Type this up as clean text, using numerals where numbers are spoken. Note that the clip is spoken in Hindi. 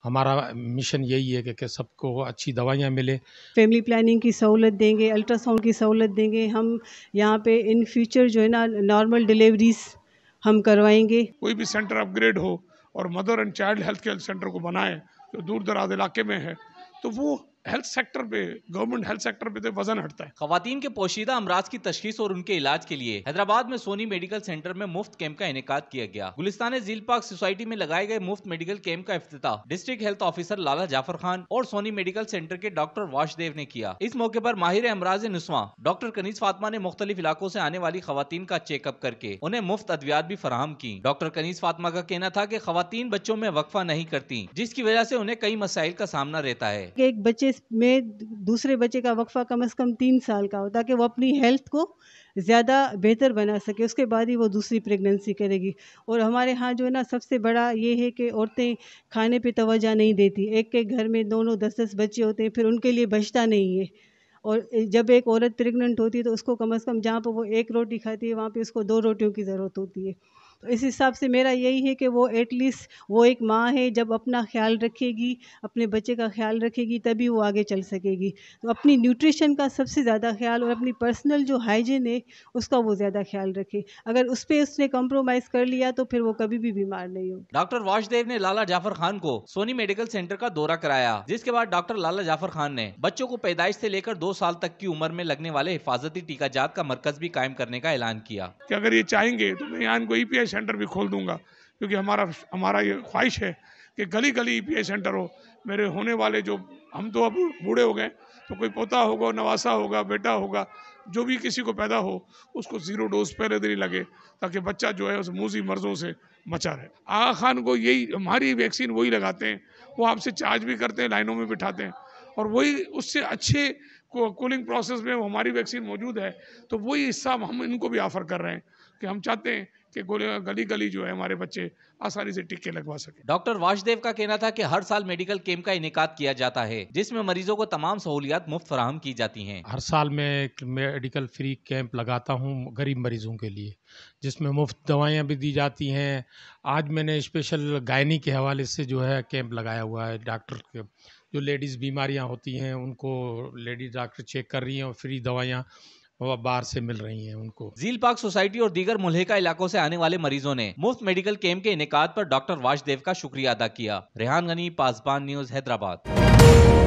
हमारा मिशन यही है कि सबको अच्छी दवाइयाँ मिले। फैमिली प्लानिंग की सहूलत देंगे, अल्ट्रासाउंड की सहूलत देंगे। हम यहाँ पे इन फ्यूचर जो है ना नॉर्मल डिलीवरीज हम करवाएंगे। कोई भी सेंटर अपग्रेड हो और mother and child health care centre को बनाए जो दूर दराज इलाके में है, तो वो हेल्थ सेक्टर पे, गवर्नमेंट हेल्थ सेक्टर पे तो वजन हटता है। खवातीन के पोशीदा अमराज की तशखीस और उनके इलाज के लिए हैदराबाद में सोनी मेडिकल सेंटर में मुफ्त कैंप का इनेकाद किया गया। गुलिस्तान झील पार्क सोसाइटी में लगाए गए मुफ्त मेडिकल कैंप का इफ्तिताह डिस्ट्रिक्ट हेल्थ ऑफिसर लाला जाफर खान और सोनी मेडिकल सेंटर के डॉक्टर वाशदेव ने किया। इस मौके पर माहिर अमराज नुस्वा डॉक्टर कनीज फातिमा ने मुख्तलिफ इलाकों से आने वाली खवातीन का चेकअप करके उन्हें मुफ्त अद्वियात भी फराहम की। डॉक्टर कनीज फातिमा का कहना था कि खवातीन बच्चों में वक्फा नहीं करती, जिसकी वजह से उन्हें कई मसाइल का सामना रहता है। एक बच्चे में दूसरे बच्चे का वक्फा कम से कम 3 साल का हो, ताकि वो अपनी हेल्थ को ज़्यादा बेहतर बना सके, उसके बाद ही वो दूसरी प्रेगनेंसी करेगी। और हमारे यहाँ जो है ना सबसे बड़ा ये है कि औरतें खाने पे तवज्जो नहीं देती। एक एक घर में 2-2 10-10 बच्चे होते हैं, फिर उनके लिए बचता नहीं है। और जब एक औरत प्रेग्नेंट होती है तो उसको कम से कम जहाँ पर वो 1 रोटी खाती है वहाँ पे उसको 2 रोटियों की ज़रूरत होती है। तो इस हिसाब से मेरा यही है कि वो एटलीस्ट वो एक माँ है, जब अपना ख्याल रखेगी, अपने बच्चे का ख्याल रखेगी, तभी वो आगे चल सकेगी। तो अपनी न्यूट्रिशन का सबसे ज़्यादा ख्याल और अपनी पर्सनल जो हाइजीन है उसका वो ज़्यादा ख्याल रखे। अगर उस पर उसने कम्प्रोमाइज़ कर लिया तो फिर वो कभी भी बीमार नहीं होगी। डॉक्टर वाशदेव ने लाला जाफर खान को सोनी मेडिकल सेंटर का दौरा कराया, जिसके बाद डॉक्टर लाला जाफर खान ने बच्चों को पैदाइश से लेकर 2 साल तक की उम्र में लगने वाले हिफाजती टीका जात का मरकज भी कायम करने का ऐलान किया कि अगर ये चाहेंगे तो मैं यहाँ इनको ईपीआई सेंटर भी खोल दूंगा, क्योंकि हमारा ये ख्वाहिश है कि गली गली ईपीआई सेंटर हो। मेरे होने वाले जो, हम तो अब बूढ़े हो गए, तो कोई पोता होगा, नवासा होगा, बेटा होगा, जो भी किसी को पैदा हो उसको 0 डोज पहले दिन ही लगे, ताकि बच्चा जो है उस मूजी मर्जों से बचा रहे। आगा खान को यही हमारी वैक्सीन वही लगाते हैं, वो आपसे चार्ज भी करते हैं, लाइनों में बिठाते हैं, और वही उससे अच्छे कूलिंग प्रोसेस में हमारी वैक्सीन मौजूद है। तो वही हिस्सा हम इनको भी ऑफर कर रहे हैं कि हम चाहते हैं कि गली गली जो है हमारे बच्चे आसानी से टीके लगवा सके। डॉक्टर वाशदेव का कहना था कि हर साल मेडिकल कैंप का इनेकाद किया जाता है, जिसमें मरीजों को तमाम सहूलियात मुफ्त फराहम की जाती हैं। हर साल मैं एक मेडिकल फ्री कैंप लगाता हूँ गरीब मरीजों के लिए, जिसमें मुफ्त दवाइयाँ भी दी जाती हैं। आज मैंने स्पेशल गायनी के हवाले से जो है कैंप लगाया हुआ है। डॉक्टर के जो लेडीज़ बीमारियाँ होती हैं उनको लेडीज डॉक्टर चेक कर रही हैं और फ्री दवाइयाँ बाहर से मिल रही हैं उनको। झील पार्क सोसाइटी और दीगर मुल्हिका इलाकों से आने वाले मरीजों ने मुफ्त मेडिकल कैंप के इनेकाद पर डॉक्टर वाशदेव का शुक्रिया अदा किया। रेहान गनी, पासबान न्यूज, हैदराबाद।